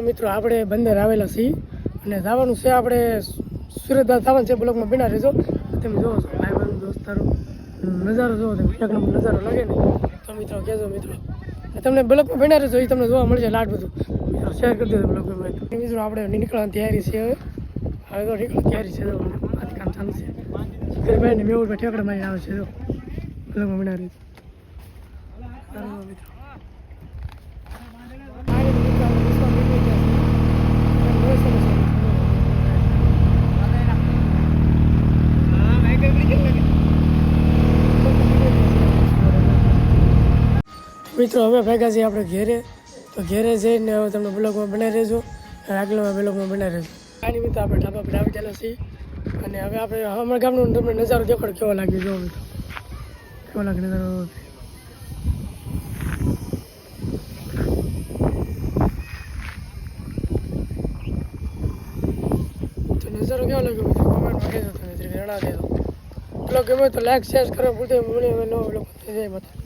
મિત્રો આપણે બંદર આવેલા છીએ અને જવાનું છે આપણે સુરત જવાનું છે. બ્લોકમાં બિના રહેજો. તમે જોવો છો ભાઈ બંધ દોસ્તારો નજારો જોવો તમે એક નંબર નજારો લાગે ને તો મિત્રો કહેજો મિત્રો તમને બ્લોકમાં બિના રહેજો એ તમને જોવા મળશે લાટ બધું મિત્રો શેર કરી દેજો બ્લોકમાં. મિત્રો આપણે નીકળવાની તૈયારી છે હવે તો નીકળવાની તૈયારી છે આથી કામ ચાલુ છે ભાઈ ને મેવું ઠેકડા મારી આવે છે જો બ્લોકમાં બિના રહેજો મિત્રો. મિત્રો હવે ભેગા છીએ આપણે ઘેરે તો ઘેરે જઈને હવે તમને બ્લોગમાં બનાવી રહેજો આગળમાં બ્લોગમાં બનાવી રહેજો. આની મિત્રો આપણે ઢાબા પર આવી ગયેલા છીએ અને હવે આપણે અમારા ગામનો તમને નજારો દેખાડો કેવો લાગ્યો જો મિત્રો કેવો લાગે નજારો. તો નજારો કેવો લાગ્યો મિત્રો કોમેન્ટમાં કહેજો તમે જણાવી દેજો. બ્લોગ ગમે તો લાઈક શેર કરો ભૂલતા મને નો બ્લોગ થઈ જાય બધા.